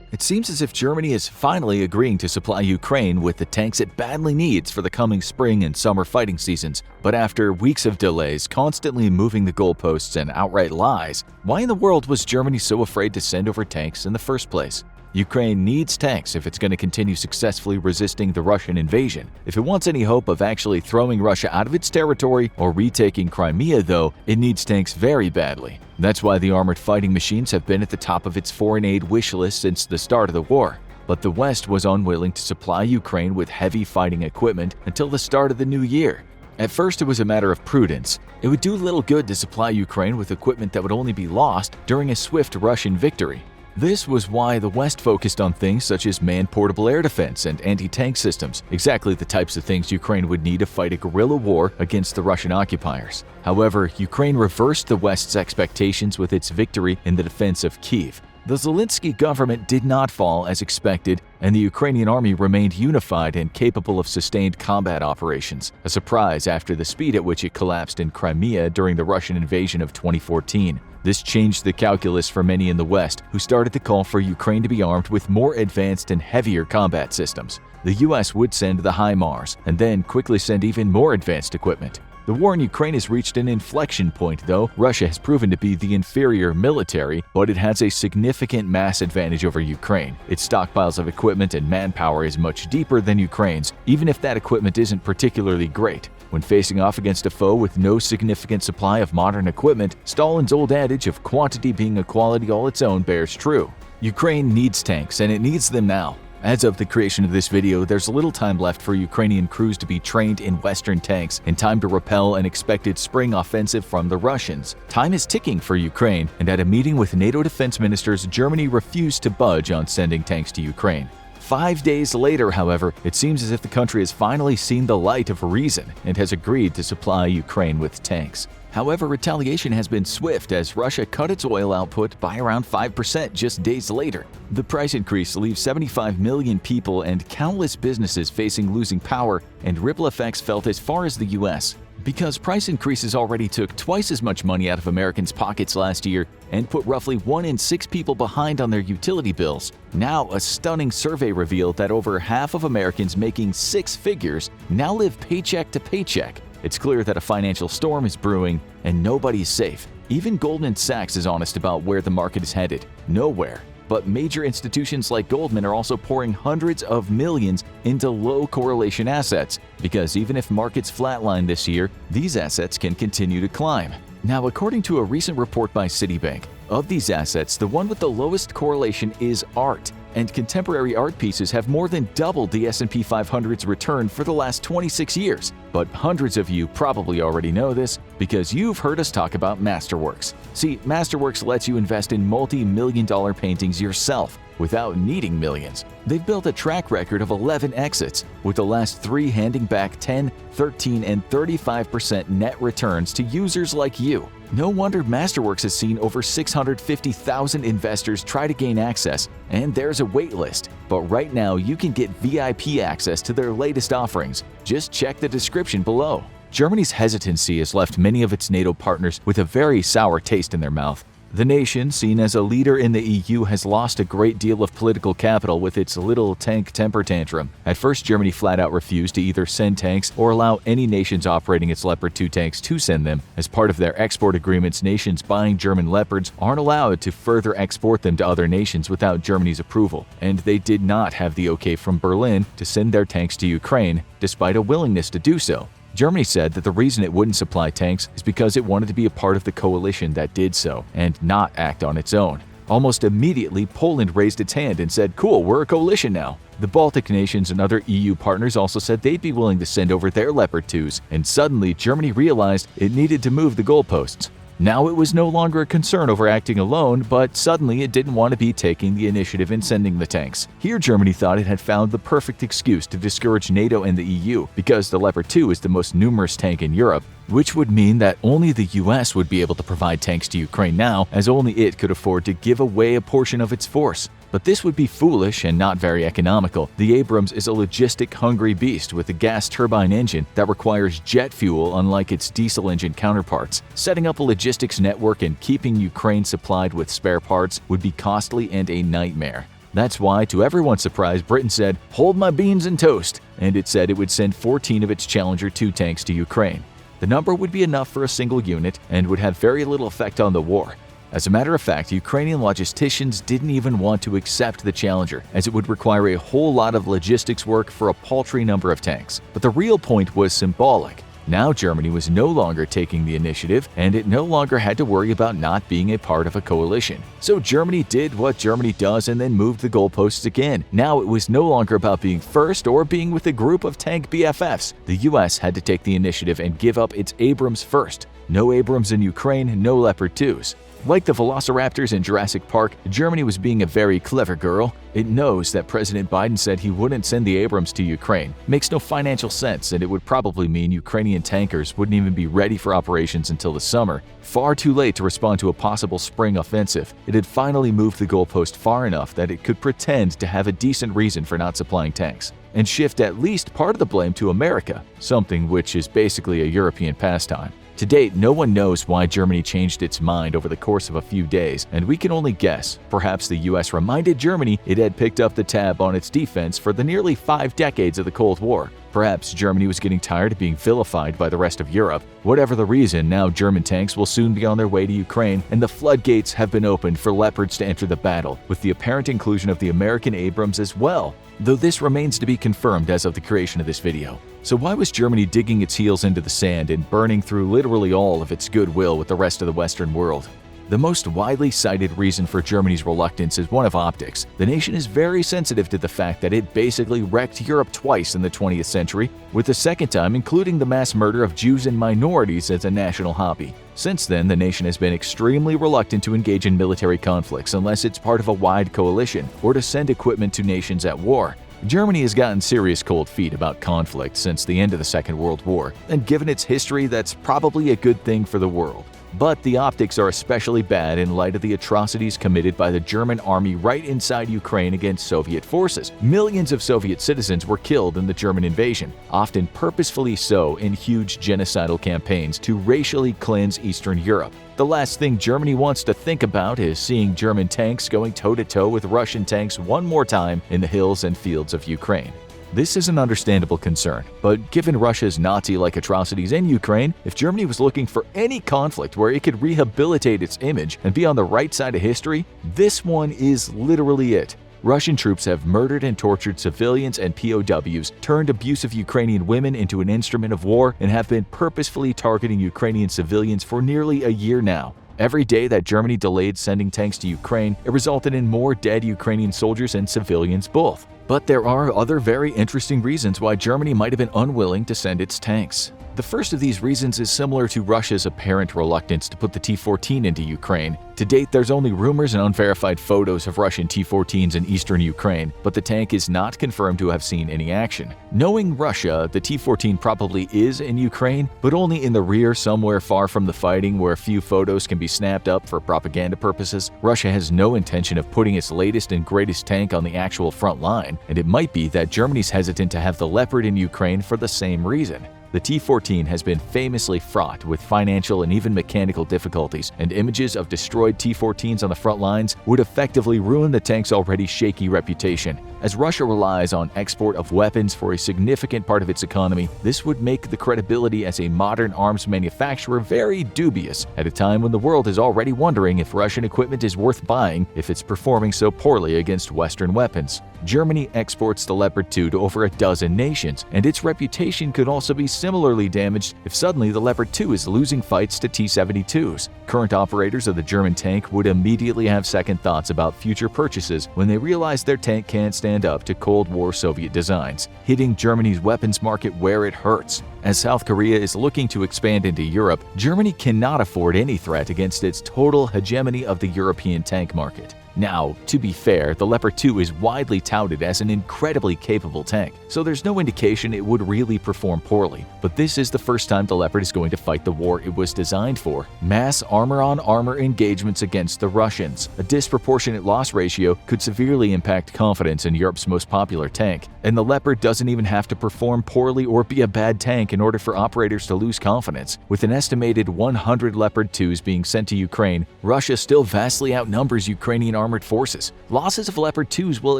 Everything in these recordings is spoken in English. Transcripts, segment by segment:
It seems as if Germany is finally agreeing to supply Ukraine with the tanks it badly needs for the coming spring and summer fighting seasons. But after weeks of delays, constantly moving the goalposts, and outright lies, why in the world was Germany so afraid to send over tanks in the first place? Ukraine needs tanks if it's going to continue successfully resisting the Russian invasion. If it wants any hope of actually throwing Russia out of its territory or retaking Crimea, though, it needs tanks very badly. That's why the armored fighting machines have been at the top of its foreign aid wish list since the start of the war. But the West was unwilling to supply Ukraine with heavy fighting equipment until the start of the new year. At first, it was a matter of prudence. It would do little good to supply Ukraine with equipment that would only be lost during a swift Russian victory. This was why the West focused on things such as man-portable air defense and anti-tank systems, exactly the types of things Ukraine would need to fight a guerrilla war against the Russian occupiers. However, Ukraine reversed the West's expectations with its victory in the defense of Kyiv. The Zelensky government did not fall as expected, and the Ukrainian army remained unified and capable of sustained combat operations, a surprise after the speed at which it collapsed in Crimea during the Russian invasion of 2014. This changed the calculus for many in the West, who started to call for Ukraine to be armed with more advanced and heavier combat systems. The US would send the HIMARS, and then quickly send even more advanced equipment. The war in Ukraine has reached an inflection point, though. Russia has proven to be the inferior military, but it has a significant mass advantage over Ukraine. Its stockpiles of equipment and manpower is much deeper than Ukraine's, even if that equipment isn't particularly great. When facing off against a foe with no significant supply of modern equipment, Stalin's old adage of quantity being a quality all its own bears true. Ukraine needs tanks, and it needs them now. As of the creation of this video, there's little time left for Ukrainian crews to be trained in Western tanks in time to repel an expected spring offensive from the Russians. Time is ticking for Ukraine, and at a meeting with NATO defense ministers, Germany refused to budge on sending tanks to Ukraine. 5 days later, however, it seems as if the country has finally seen the light of reason and has agreed to supply Ukraine with tanks. However, retaliation has been swift as Russia cut its oil output by around 5% just days later. The price increase leaves 75 million people and countless businesses facing losing power, and ripple effects felt as far as the US. Because price increases already took twice as much money out of Americans' pockets last year and put roughly 1 in 6 people behind on their utility bills, now a stunning survey revealed that over half of Americans making 6 figures now live paycheck to paycheck. It's clear that a financial storm is brewing, and nobody's safe. Even Goldman Sachs is honest about where the market is headed. Nowhere. But major institutions like Goldman are also pouring hundreds of millions into low correlation assets, because even if markets flatline this year, these assets can continue to climb. Now, according to a recent report by Citibank, of these assets, the one with the lowest correlation is art, and contemporary art pieces have more than doubled the S&P 500's return for the last 26 years. But hundreds of you probably already know this because you've heard us talk about Masterworks. See, Masterworks lets you invest in multi-million-dollar paintings yourself without needing millions. They've built a track record of 11 exits, with the last 3 handing back 10, 13, and 35% net returns to users like you. No wonder Masterworks has seen over 650,000 investors try to gain access, and there's a wait list. But right now, you can get VIP access to their latest offerings. Just check the description below. Germany's hesitancy has left many of its NATO partners with a very sour taste in their mouth. The nation, seen as a leader in the EU, has lost a great deal of political capital with its little tank temper tantrum. At first, Germany flat out refused to either send tanks or allow any nations operating its Leopard 2 tanks to send them. As part of their export agreements, nations buying German Leopards aren't allowed to further export them to other nations without Germany's approval. And they did not have the okay from Berlin to send their tanks to Ukraine, despite a willingness to do so. Germany said that the reason it wouldn't supply tanks is because it wanted to be a part of the coalition that did so, and not act on its own. Almost immediately, Poland raised its hand and said, "Cool, we're a coalition now." The Baltic nations and other EU partners also said they'd be willing to send over their Leopard 2s, and suddenly Germany realized it needed to move the goalposts. Now it was no longer a concern over acting alone, but suddenly it didn't want to be taking the initiative in sending the tanks. Here Germany thought it had found the perfect excuse to discourage NATO and the EU, because the Leopard 2 is the most numerous tank in Europe, which would mean that only the US would be able to provide tanks to Ukraine now, as only it could afford to give away a portion of its force. But this would be foolish and not very economical. The Abrams is a logistic-hungry beast with a gas turbine engine that requires jet fuel unlike its diesel engine counterparts. Setting up a logistics network and keeping Ukraine supplied with spare parts would be costly and a nightmare. That's why, to everyone's surprise, Britain said, "Hold my beans and toast," and it said it would send 14 of its Challenger 2 tanks to Ukraine. The number would be enough for a single unit and would have very little effect on the war. As a matter of fact, Ukrainian logisticians didn't even want to accept the Challenger, as it would require a whole lot of logistics work for a paltry number of tanks. But the real point was symbolic. Now Germany was no longer taking the initiative, and it no longer had to worry about not being a part of a coalition. So Germany did what Germany does and then moved the goalposts again. Now it was no longer about being first or being with a group of tank BFFs. The US had to take the initiative and give up its Abrams first. No Abrams in Ukraine, no Leopard 2s. Like the velociraptors in Jurassic Park, Germany was being a very clever girl. It knows that President Biden said he wouldn't send the Abrams to Ukraine. Makes no financial sense, and it would probably mean Ukrainian tankers wouldn't even be ready for operations until the summer. Far too late to respond to a possible spring offensive. It had finally moved the goalpost far enough that it could pretend to have a decent reason for not supplying tanks, and shift at least part of the blame to America, something which is basically a European pastime. To date, no one knows why Germany changed its mind over the course of a few days, and we can only guess. Perhaps the US reminded Germany it had picked up the tab on its defense for the nearly 5 decades of the Cold War. Perhaps Germany was getting tired of being vilified by the rest of Europe. Whatever the reason, now German tanks will soon be on their way to Ukraine, and the floodgates have been opened for Leopards to enter the battle, with the apparent inclusion of the American Abrams as well, though this remains to be confirmed as of the creation of this video. So why was Germany digging its heels into the sand and burning through literally all of its goodwill with the rest of the Western world? The most widely cited reason for Germany's reluctance is one of optics. The nation is very sensitive to the fact that it basically wrecked Europe twice in the 20th century, with the second time including the mass murder of Jews and minorities as a national hobby. Since then, the nation has been extremely reluctant to engage in military conflicts unless it's part of a wide coalition, or to send equipment to nations at war. Germany has gotten serious cold feet about conflict since the end of the Second World War, and given its history, that's probably a good thing for the world. But the optics are especially bad in light of the atrocities committed by the German army right inside Ukraine against Soviet forces. Millions of Soviet citizens were killed in the German invasion, often purposefully so in huge genocidal campaigns to racially cleanse Eastern Europe. The last thing Germany wants to think about is seeing German tanks going toe-to-toe with Russian tanks one more time in the hills and fields of Ukraine. This is an understandable concern, but given Russia's Nazi-like atrocities in Ukraine, if Germany was looking for any conflict where it could rehabilitate its image and be on the right side of history, this one is literally it. Russian troops have murdered and tortured civilians and POWs, turned abusive Ukrainian women into an instrument of war, and have been purposefully targeting Ukrainian civilians for nearly a year now. Every day that Germany delayed sending tanks to Ukraine, it resulted in more dead Ukrainian soldiers and civilians both. But there are other very interesting reasons why Germany might have been unwilling to send its tanks. The first of these reasons is similar to Russia's apparent reluctance to put the T-14 into Ukraine. To date, there's only rumors and unverified photos of Russian T-14s in eastern Ukraine, but the tank is not confirmed to have seen any action. Knowing Russia, the T-14 probably is in Ukraine, but only in the rear somewhere far from the fighting where a few photos can be snapped up for propaganda purposes. Russia has no intention of putting its latest and greatest tank on the actual front line, and it might be that Germany's hesitant to have the Leopard in Ukraine for the same reason. The T-14 has been famously fraught with financial and even mechanical difficulties, and images of destroyed T-14s on the front lines would effectively ruin the tank's already shaky reputation. As Russia relies on export of weapons for a significant part of its economy, this would make the credibility as a modern arms manufacturer very dubious at a time when the world is already wondering if Russian equipment is worth buying if it's performing so poorly against Western weapons. Germany exports the Leopard 2 to over a dozen nations, and its reputation could also be similarly damaged if suddenly the Leopard 2 is losing fights to T-72s. Current operators of the German tank would immediately have second thoughts about future purchases when they realize their tank can't stand up to Cold War Soviet designs, hitting Germany's weapons market where it hurts. As South Korea is looking to expand into Europe, Germany cannot afford any threat against its total hegemony of the European tank market. Now, to be fair, the Leopard 2 is widely touted as an incredibly capable tank, so there's no indication it would really perform poorly. But this is the first time the Leopard is going to fight the war it was designed for: mass armor-on-armor engagements against the Russians. A disproportionate loss ratio could severely impact confidence in Europe's most popular tank, and the Leopard doesn't even have to perform poorly or be a bad tank in order for operators to lose confidence. With an estimated 100 Leopard 2s being sent to Ukraine, Russia still vastly outnumbers Ukrainian army armored forces. Losses of Leopard 2s will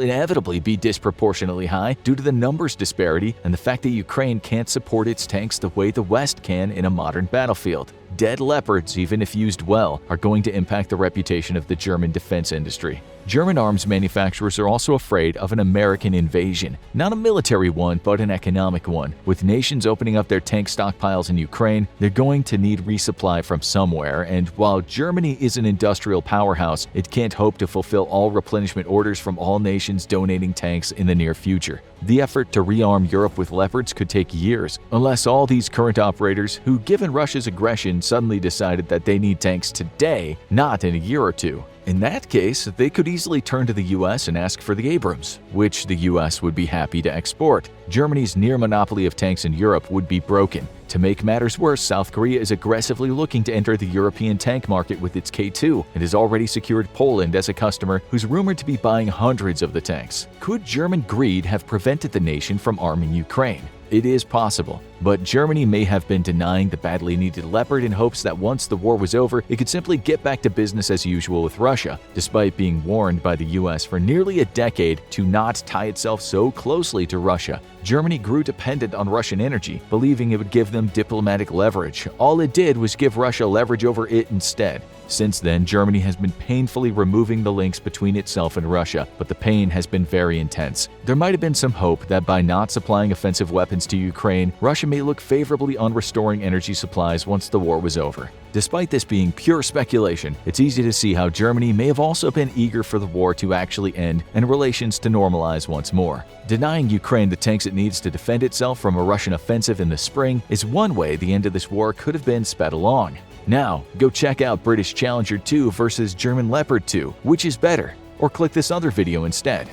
inevitably be disproportionately high due to the numbers disparity and the fact that Ukraine can't support its tanks the way the West can in a modern battlefield. Dead Leopards, even if used well, are going to impact the reputation of the German defense industry. German arms manufacturers are also afraid of an American invasion, not a military one, but an economic one. With nations opening up their tank stockpiles in Ukraine, they're going to need resupply from somewhere, and while Germany is an industrial powerhouse, it can't hope to fulfill all replenishment orders from all nations donating tanks in the near future. The effort to rearm Europe with Leopards could take years, unless all these current operators, who given Russia's aggression suddenly decided that they need tanks today, not in a year or two. In that case, they could easily turn to the US and ask for the Abrams, which the US would be happy to export. Germany's near monopoly of tanks in Europe would be broken. To make matters worse, South Korea is aggressively looking to enter the European tank market with its K2 and has already secured Poland as a customer who's rumored to be buying hundreds of the tanks. Could German greed have prevented the nation from arming Ukraine? It is possible, but Germany may have been denying the badly needed Leopard in hopes that once the war was over, it could simply get back to business as usual with Russia, despite being warned by the US for nearly a decade to not tie itself so closely to Russia. Germany grew dependent on Russian energy, believing it would give them diplomatic leverage. All it did was give Russia leverage over it instead. Since then, Germany has been painfully removing the links between itself and Russia, but the pain has been very intense. There might have been some hope that by not supplying offensive weapons to Ukraine, Russia may look favorably on restoring energy supplies once the war was over. Despite this being pure speculation, it's easy to see how Germany may have also been eager for the war to actually end and relations to normalize once more. Denying Ukraine the tanks it needs to defend itself from a Russian offensive in the spring is one way the end of this war could have been sped along. Now, go check out British Challenger 2 versus German Leopard 2, which is better, or click this other video instead.